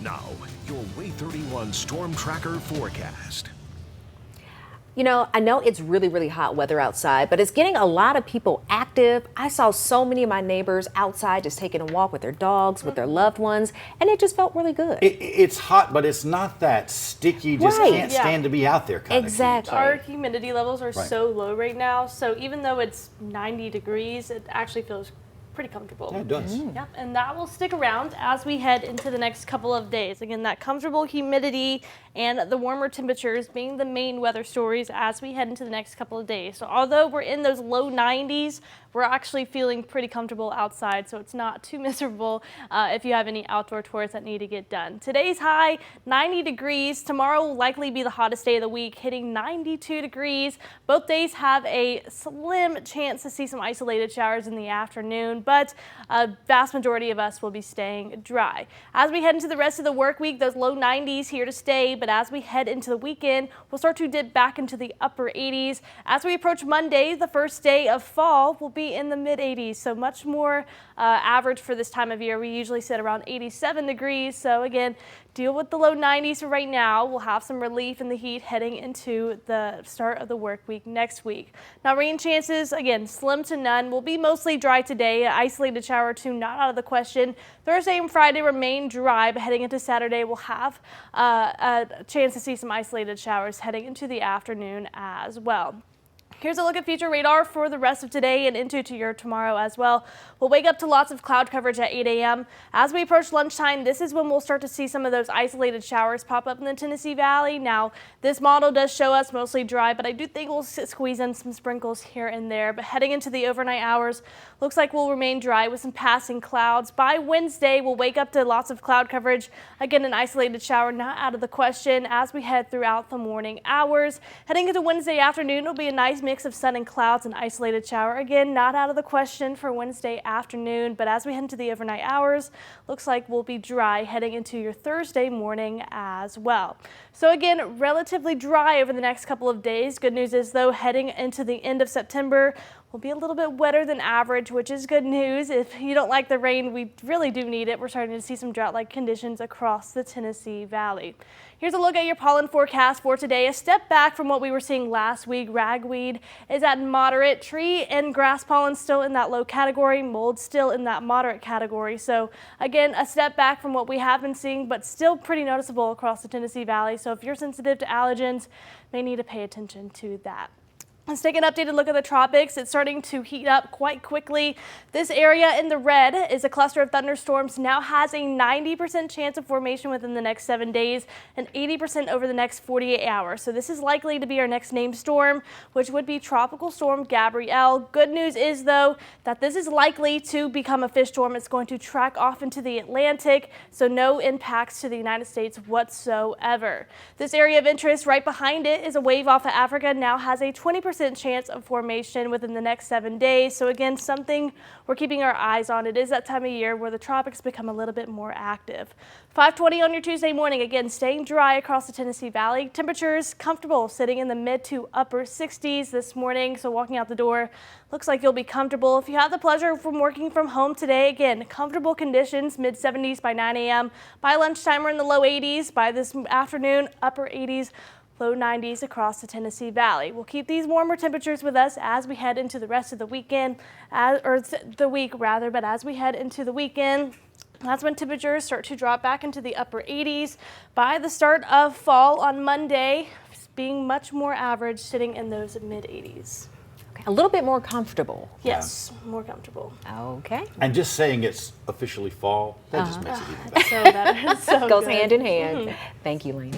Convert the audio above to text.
Now, your Way 31 Storm Tracker forecast. You know, I know it's really, really hot weather outside, but it's getting a lot of people active. I saw so many of my neighbors outside just taking a walk with their dogs, with their loved ones, and it just felt really good. It's hot, but it's not that sticky, just Right. can't stand to be out there kind Exactly. Our humidity levels are Right. so low right now, so even though it's 90 degrees, it actually feels pretty comfortable. Yeah, it does. Yep, and that will stick around as we head into the next couple of days. Again, that comfortable humidity and the warmer temperatures being the main weather stories as we head into the next couple of days. So although we're in those low 90s, we're actually feeling pretty comfortable outside, so it's not too miserable if you have any outdoor chores that need to get done. Today's high, 90 degrees. Tomorrow will likely be the hottest day of the week, hitting 92 degrees. Both days have a slim chance to see some isolated showers in the afternoon, but a vast majority of us will be staying dry. As we head into the rest of the work week, those low 90s here to stay, but as we head into the weekend, we'll start to dip back into the upper 80s. As we approach Monday, the first day of fall, will be in the mid 80s, so much more average for this time of year. We usually sit around 87 degrees, so again, deal with the low 90s for right now. We'll have some relief in the heat heading into the start of the work week next week. Now, rain chances, again, slim to none. Will be mostly dry today. Isolated shower or two not out of the question. Thursday and Friday remain dry, but heading into Saturday, we'll have a chance to see some isolated showers heading into the afternoon as well. Here's a look at future radar for the rest of today and into your tomorrow as well. We'll wake up to lots of cloud coverage at 8 a.m. As we approach lunchtime, this is when we'll start to see some of those isolated showers pop up in the Tennessee Valley. Now, this model does show us mostly dry, but I do think we'll squeeze in some sprinkles here and there. But heading into the overnight hours, looks like we'll remain dry with some passing clouds. By Wednesday, we'll wake up to lots of cloud coverage. Again, an isolated shower not out of the question as we head throughout the morning hours. Heading into Wednesday afternoon, it'll be a nice mix of sun and clouds and isolated shower. Again, not out of the question for Wednesday afternoon, but as we head into the overnight hours, looks like we'll be dry heading into your Thursday morning as well. So again, relatively dry over the next couple of days. Good news is though, heading into the end of September, will be a little bit wetter than average, which is good news. If you don't like the rain, we really do need it. We're starting to see some drought-like conditions across the Tennessee Valley. Here's a look at your pollen forecast for today. A step back from what we were seeing last week. Ragweed is at moderate. Tree and grass pollen still in that low category. Mold still in that moderate category. So again, a step back from what we have been seeing, but still pretty noticeable across the Tennessee Valley. So if you're sensitive to allergens, may need to pay attention to that. Let's take an updated look at the tropics. It's starting to heat up quite quickly. This area in the red is a cluster of thunderstorms. Now has a 90% chance of formation within the next 7 days and 80% over the next 48 hours. So this is likely to be our next named storm, which would be Tropical Storm Gabrielle. Good news is, though, that this is likely to become a fish storm. It's going to track off into the Atlantic, so no impacts to the United States whatsoever. This area of interest right behind it is a wave off of Africa. Now has a 20% chance of formation within the next 7 days. So again, something we're keeping our eyes on. It is that time of year where the tropics become a little bit more active. 5:20 on your Tuesday morning. Again, staying dry across the Tennessee Valley. Temperatures comfortable, sitting in the mid to upper 60s this morning. So walking out the door, looks like you'll be comfortable. If you have the pleasure from working from home today, again, comfortable conditions, mid 70s by 9 a.m. By lunchtime, we're in the low 80s. By this afternoon, upper 80s. Low 90s across the Tennessee Valley. We'll keep these warmer temperatures with us as we head into the rest of the weekend, or the week rather, but as we head into the weekend, that's when temperatures start to drop back into the upper 80s. By the start of fall on Monday, being much more average, sitting in those mid 80s. Okay, a little bit more comfortable. Yes, more comfortable. Okay. And just saying it's officially fall, that just makes it even better. So that is so Goes good. hand in hand. Thank you, Laine.